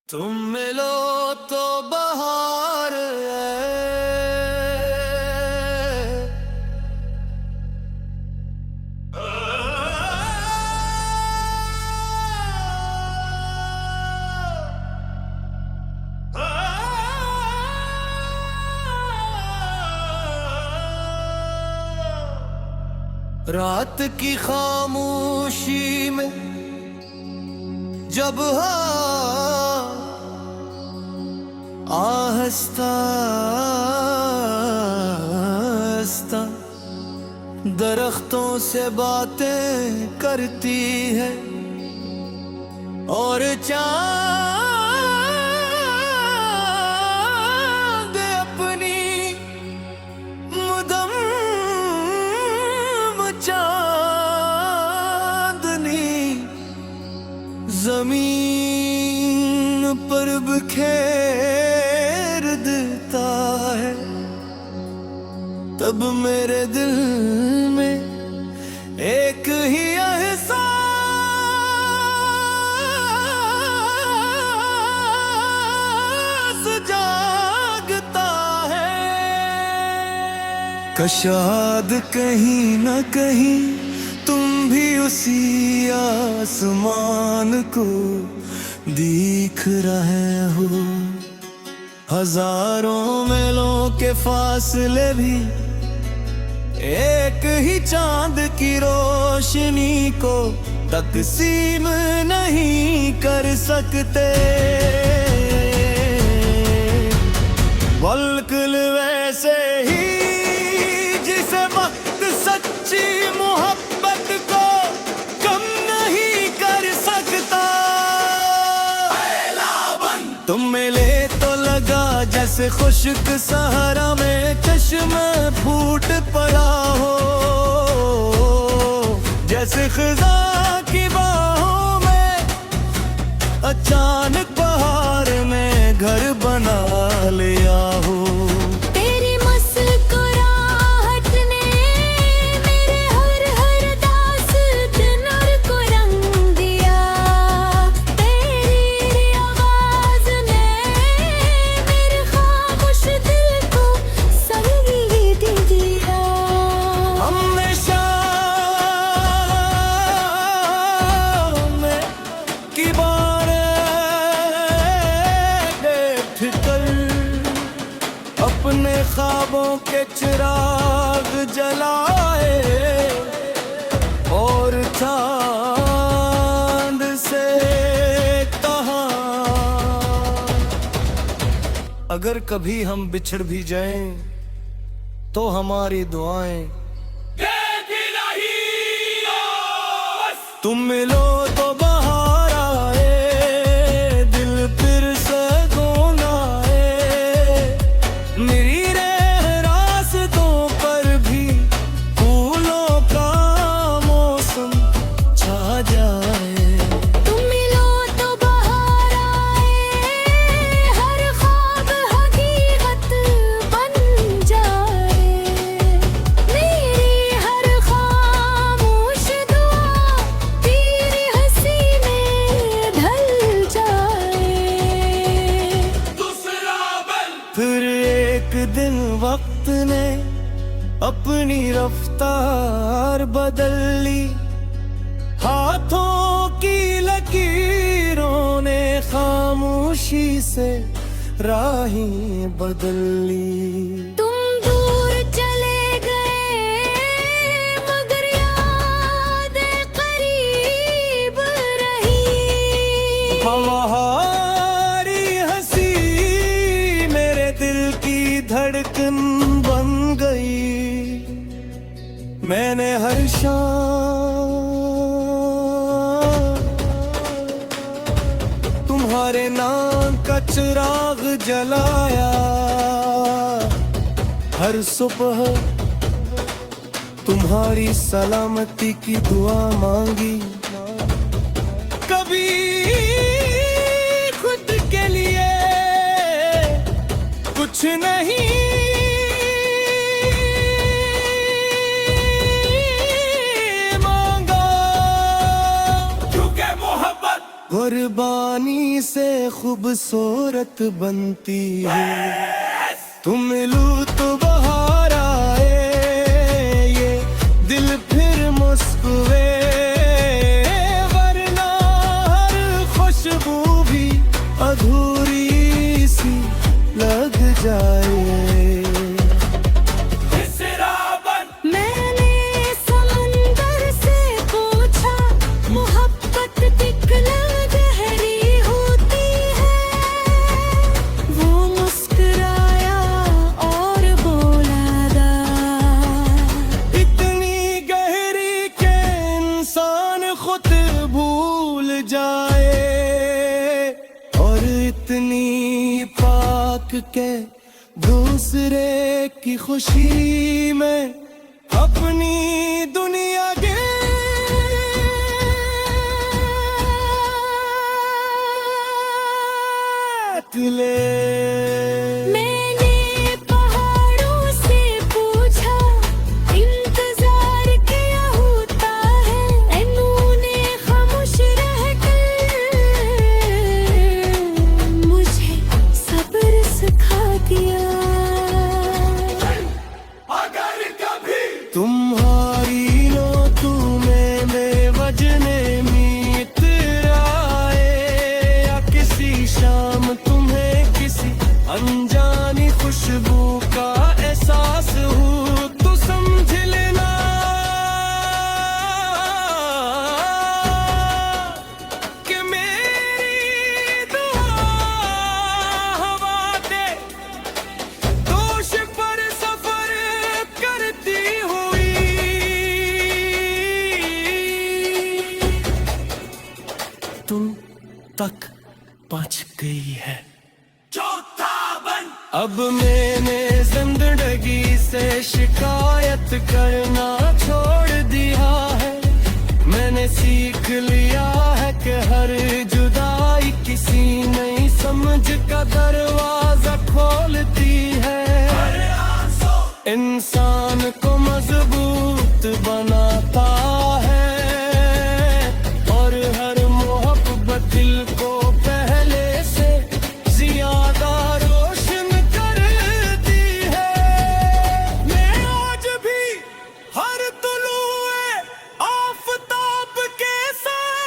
तुम मिलो तो बहार रात की खामोशी में जब आहिस्ता आहिस्ता दरख्तों से बातें करती है और चांद अपनी मुदम चांदनी जमीन पर बिखेर देता है। तब मेरे दिल में एक ही एहसास जागता है, कशाद कहीं न कहीं तुम भी उसी आसमान को दिख रहे हो। हजारों मीलों के फासले भी एक ही चांद की रोशनी को तकसीम नहीं कर सकते। बिल्कुल वैसे ही जिसे वक्त सच्ची मोहब्बत को कम नहीं कर सकता। तुम मिले तो लगा जैसे खुश्क सहारा में चश्मे फूट पड़ा हो, जैसे खिज़ा की बाहों में अचानक बहार में घर बना लिया हो। तेरी मुस्कुराहट ने मेरे हर हर दास्तान को रंग दिया। तेरी आवाज़ ने मेरे खामोश दिल को संगीत दिया। हमने शाम की अपने ख्वाबों के चिराग जलाए और चांद से कहा, अगर कभी हम बिछड़ भी जाएं तो हमारी दुआएं तुम मिलो तो बहार आए, दिल फिर से गोनाए। मेरी रास्तों पर भी फूलों का मौसम छा जाए। तुम मिलो तो बहार आए, हर ख्वाब हकीकत बन जाए। मेरी हर खामोश दुआ तेरी हंसी में ढल जाए। फिर एक दिन वक्त ने अपनी रफ्तार बदल ली, हाथों की लकीरों ने खामोशी से राहें बदल ली। तुम दूर चले गए मगर यादें करीब रही। हमारी हंसी मेरे दिल की धड़कन बन गई। मैंने हर शाम तुम्हारे नाम का चिराग जलाया, हर सुबह तुम्हारी सलामती की दुआ मांगी। कभी खुद के लिए कुछ नहीं मांगा, क्योंकि मोहब्बत वो कुर्बानी से खूबसूरत बनती है। तुम मिलूं तो बहार आए, ये दिल फिर मुस्कुरे, वरना हर खुशबू भी अधूरी सी लग जाए। मैंने समंदर से पूछा, मोहब्बत कितना गहरी होती है। वो मुस्कुराया और बोला इतनी गहरी के इंसान खुद भूल जाए, और इतनी पाक के दूसरे की खुशी में अपनी दुनिया ले। मैंने पहाड़ों से पूछा, इंतजार क्या होता है। इन्होंने खामोश रहकर मुझे सब्र सिखा दिया। अगर कभी तुम्हारी लो तुम्हें बेवजने मीत आए, या किसी शाम तुम्हें किसी अनजानी खुशबू का एहसास हो, तो समझ लेना कि मेरी दुआ हवा दे दोष पर सफर करती हुई तुम तक पहुंच गई है। अब मैंने जिंदगी से शिकायत करना छोड़ दिया है। मैंने सीख लिया है कि हर जुदाई किसी नई समझ का दरवाजा खोलती है। इंसान को मजबूत बनाता है, और हर मोहब्बत दिल को पहले से ज्यादा रोशन करती है। मैं आज भी हर तुलुए आफताब के साथ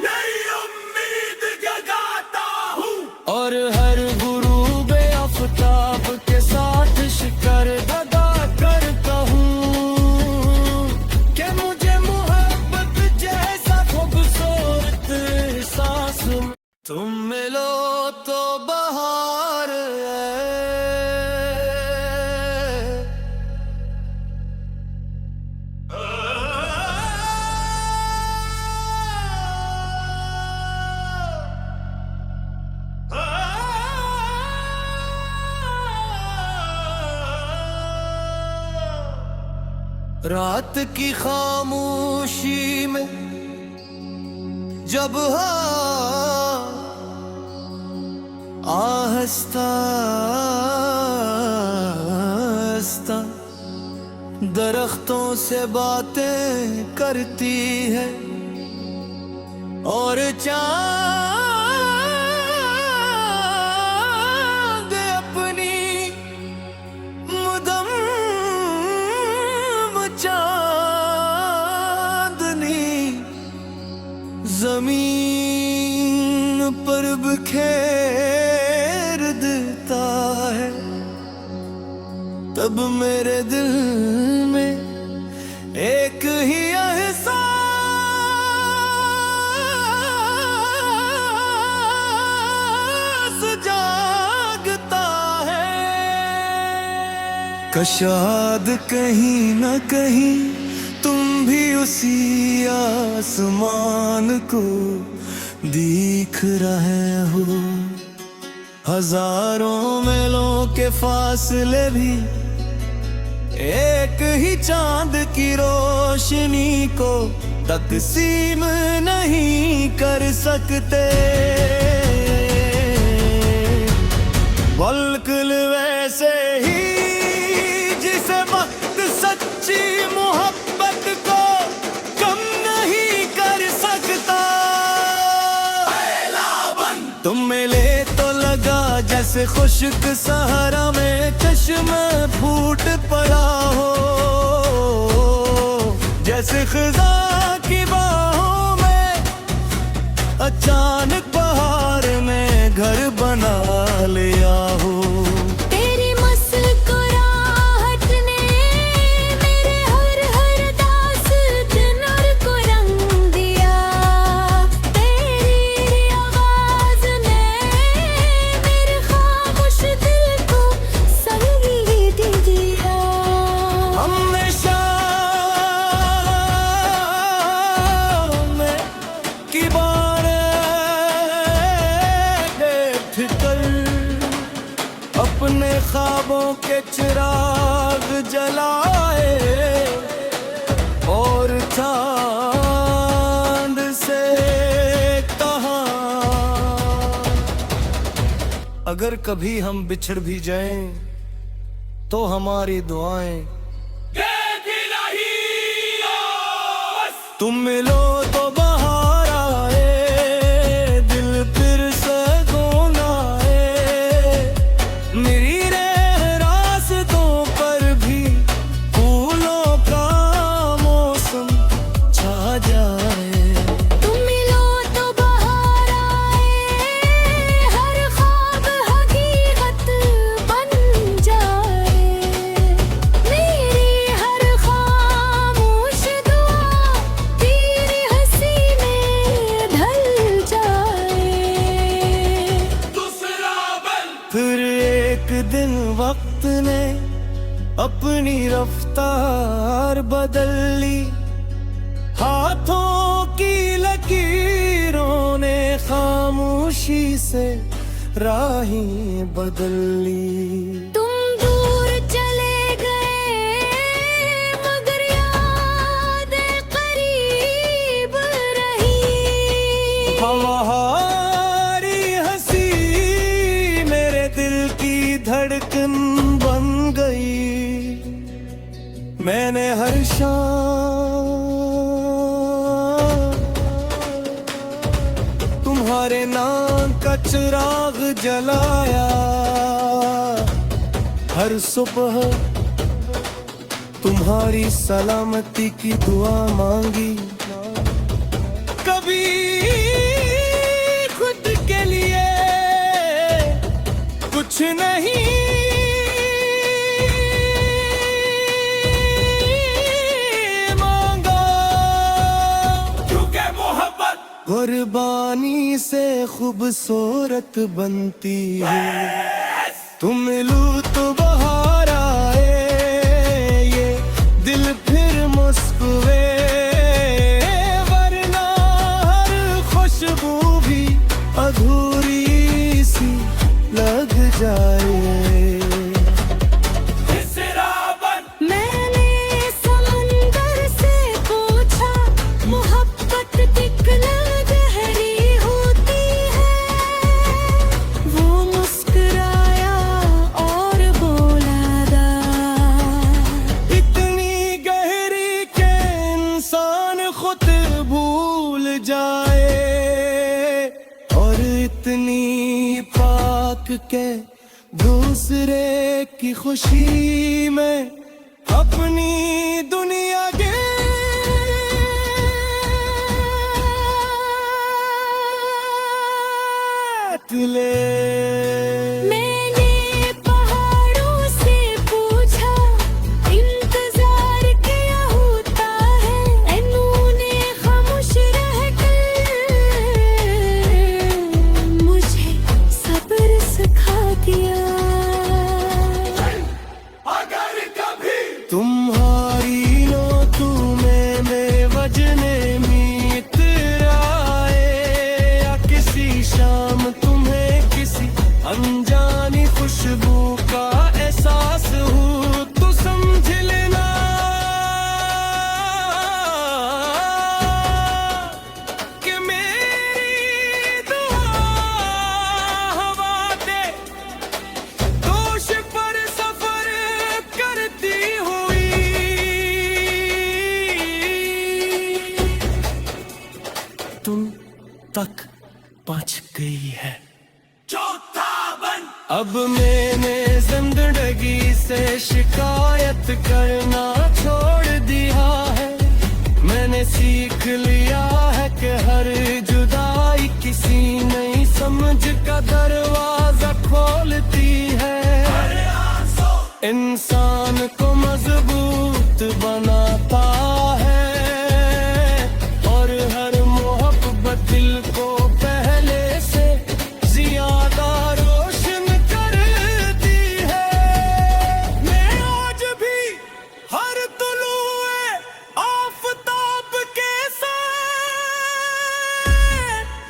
नई उम्मीद जगाता हूँ, और हर गुरूबे आफताब के साथ शिकर अदा करता हूँ कि मुझे मोहब्बत जैसा खूबसूरत एहसास तुम मिलो तो बहार रात की खामोशी में जब आहिस्ता आहिस्ता दरख्तों से बातें करती है, और चांद अपनी मुदम चांदनी जमीन पर बिखेर देता है। तब मेरे दिल में एक ही एहसास जागता है, कशाद कहीं न कहीं तुम भी उसी आसमान को दिख रहे हो। हजारों मीलों के फासले भी एक ही चांद की रोशनी को तकसीम नहीं कर सकते। बिल्कुल वैसे ही जिसे वक्त सच्ची मोहब्बत को कम नहीं कर सकता। तुम मिले तो लगा जैसे खुश्क सहारा में चश्मे फूट पड़ा हो, जैसे खिजा की बाहों में अचानक बहार ने घर बना लिया हो। तेरी मुस्कुराहट ने मेरे हर हर दास्तान को रंग दिया, तेरी आवाज ने मेरे खामोश दिल को संगीत दिया। हमने शाम की अपने ख्वाबों के चिराग जलाए और चांद से कहा, अगर कभी हम बिछड़ भी जाएं तो हमारी दुआएं तुम मिलो तो बाहर आए, दिल फिर से गोना आए, मेरी रास्तों पर भी फूलों का मौसम छा जाए। तुम मिलो तो बाहर आए, हर ख्वाब हकीकत बन जाए, मेरी हर खामोश दुआ तेरी हंसी में ढल जाए। फिर एक दिन वक्त ने अपनी रफ्तार बदल ली, हाथों की लकीरों ने खामोशी से राहें बदल ली। तुम दूर चले गए मगर यादें करीब रही, हमारी हंसी मेरे दिल की धड़कन बन गई। मैंने हर शाम तुम्हारे नाम का चिराग जलाया, हर सुबह तुम्हारी सलामती की दुआ मांगी। कभी खुद के लिए कुछ नहीं मांगा, क्योंकि मोहब्बत कुर्बानी से खूबसूरत बनती है। तुम मिलू तो बाहर आए, ये दिल फिर मुस्कुराए, वरना हर खुशबू भी अधूरी सी लग जाए। मैंने समंदर से पूछा मोहब्बत कितना गहरी होती है, वो मुस्कुराया और बोला दा, इतनी गहरी के इंसान खुद भूल जाए, और इतनी पाक के दूसरे की खुशी में अपनी दुनिया के ले। मैंने पहाड़ों से पूछा इंतजार क्या होता है, इन्होंने खामोश रहकर मुझे सब्र सिखा दिया। अगर कभी तुम्हारी नोटों में मेरे वजने मीत आए, या किसी शाम तुम्हें किसी अनजानी खुशबू का एहसास हो, तो समझ लेना कि मेरी दुआ हवा दे दोष पर सफर करती हुई तुम तक पहुंच गई है। अब मैंने जिंदगी से शिकायत करना छोड़ दिया है। मैंने सीख लिया है कि हर जुदाई किसी नई समझ का दरवाजा खोलती है। इंसान को मजबूत बनाता है और हर मोहब्बत दिल को पहले से ज्यादा रोशन करती है। मैं आज भी हर तुलुए आफताब के साथ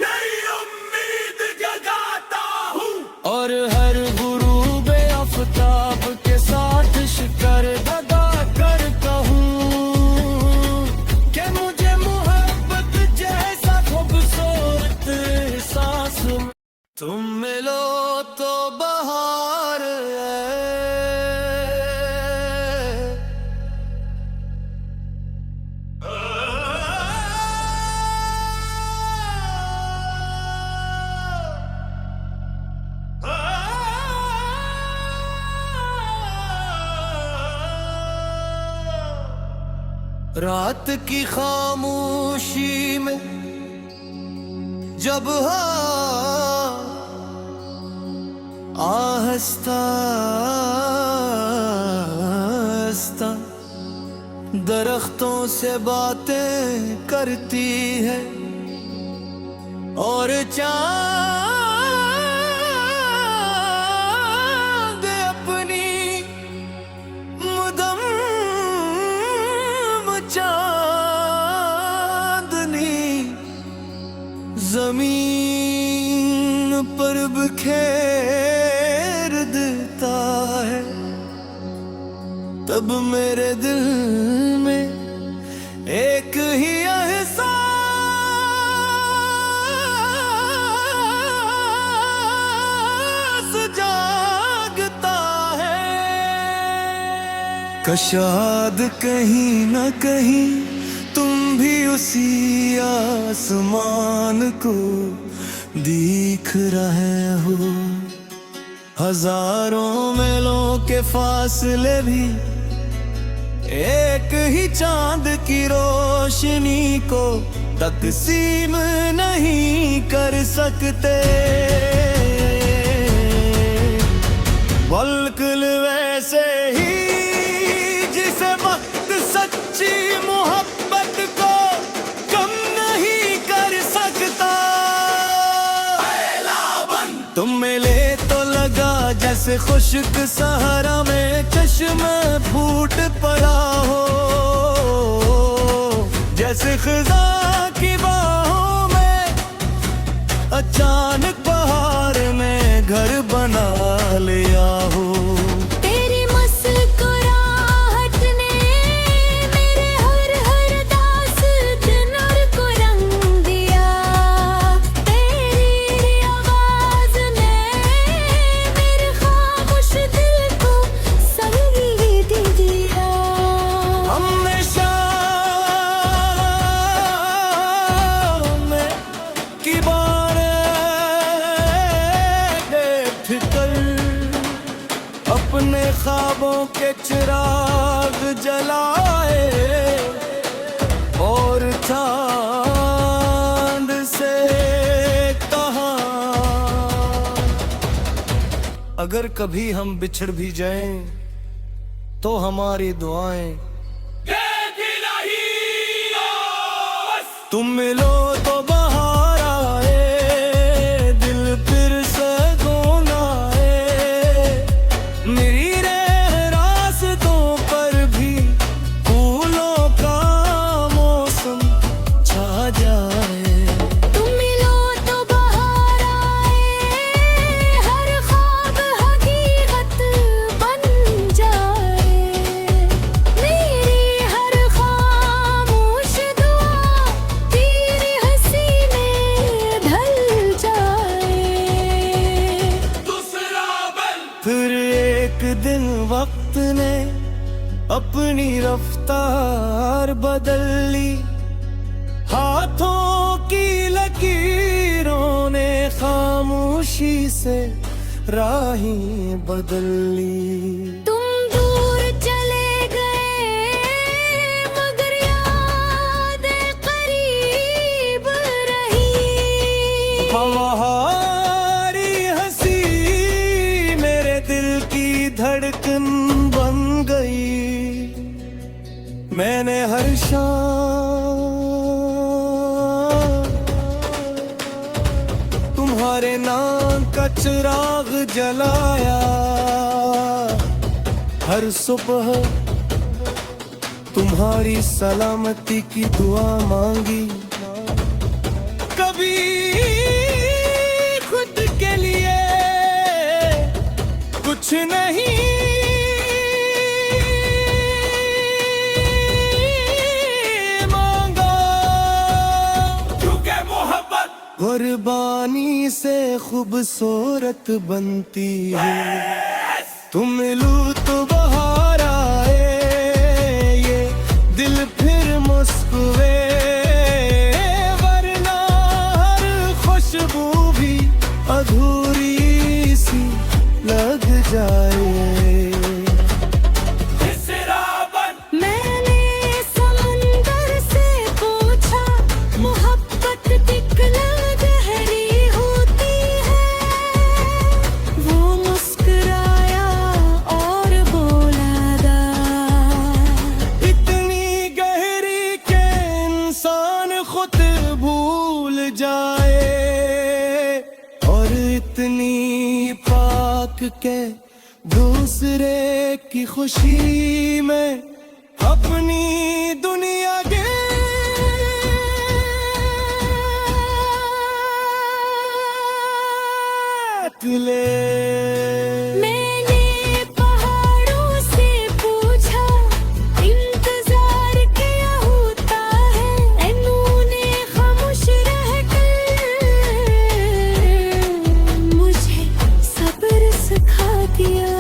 नई उम्मीद जगाता हूँ और हर गुरूब आफताब के साथ शिकर अदा करता हूँ कि मुझे मोहब्बत जैसा खूबसूरत एहसास तुम मिलो तो बहार रात की खामोशी में जब आहिस्ता आहिस्ता दरख्तों से बातें करती है और चांद अपनी मुदम चांदनी जमीन पर बिखेर देता है। तब मेरे दिल में एक ही एहसास जागता है कशाद कहीं न कहीं तुम भी उसी आसमान को दिख रहे हो। हजारों मीलों के फासले भी एक ही चांद की रोशनी को तकसीम नहीं कर सकते। बिल्कुल वैसे ही जिसे वक्त सच्ची मोहब्बत को कम नहीं कर सकता। तुम मिले तो लगा जैसे खुश्क सहारा में चश्मे फूट पड़ा हो, जैसे खिजा की बाहों में अचानक बहार में घर बना लिया हो। तेरी मुस्कुराहट ने मेरे हर हर दास्तान को रंग दिया। तेरी आवाज ने मेरे खामोश दिल को संगीत दिया। हमने शाम की अपने ख्वाबों के चिराग जलाए और चांद से कहा अगर कभी हम बिछड़ भी जाएं तो हमारी दुआएं तुम मिलो तो बहार आए, दिल फिर से गोनाए। मेरी रास्तों पर भी फूलों का मौसम छा जाए। तुम मिलो तो बहार आए, हर ख्वाब हकीकत बन जाए। मेरी हर खामोश दुआ तेरी हंसी में ढल जाए। फिर एक दिन वक्त ने अपनी रफ्तार बदल ली, हाथों की लकीरों ने खामोशी से राहें बदल ली। तुम दूर चले गए मगर यादें करीब रही। हमारी हंसी मेरे दिल की धड़कन बन गई। मैंने हर शाम तुम्हारे नाम का चिराग जलाया। हर सुबह तुम्हारी सलामती की दुआ मांगी। कभी खुद के लिए कुछ नहीं मांगा, क्योंकि मोहब्बत कुर्बानी से खूबसूरत बनती है। तुम मिलू तो बहार आए, ये दिल फिर मुस्कुरे, वरना हर खुशबू भी अधूरी सी लग जाए। मैंने समंदर से पूछा मोहब्बत कितना गहरी होती है। वो मुस्कुराया और बोला इतनी गहरी के इंसान खुद भूल जाए, और इतनी पाक के दूसरे की खुशी में अपनी दुनिया के ले। मैंने पहाड़ों से पूछा इंतजार क्या होता है। इन्होंने खामोश रहकर मुझे सब्र सिखा दिया।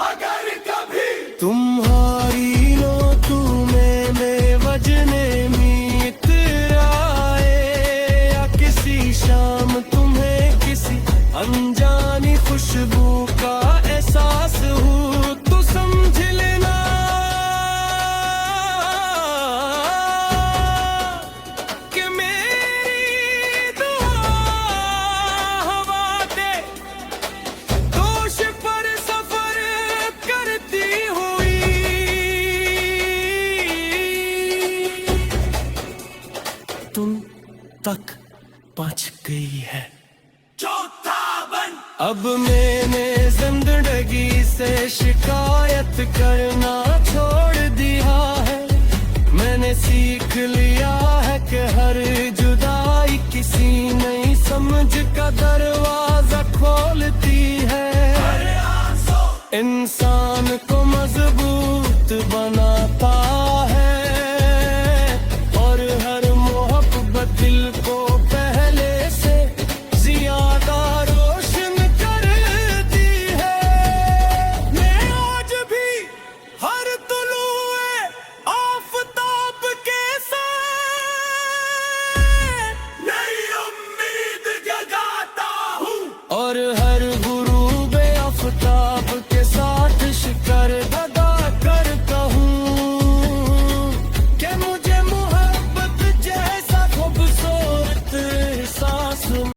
अगर कभी तुम्हारी नोटों में वजने मित्राए, या किसी शाम तुम्हें किसी अनजानी खुशबू का एहसास हो, तो समझ लेना कि मेरी दुआ हवा दे दोष पर सफर करती हुई तुम तक पहुंच गई है। अब मैंने जिंदगी से शिकायत करना छोड़ दिया है। मैंने सीख लिया है कि हर जुदाई किसी नई समझ का दरवाजा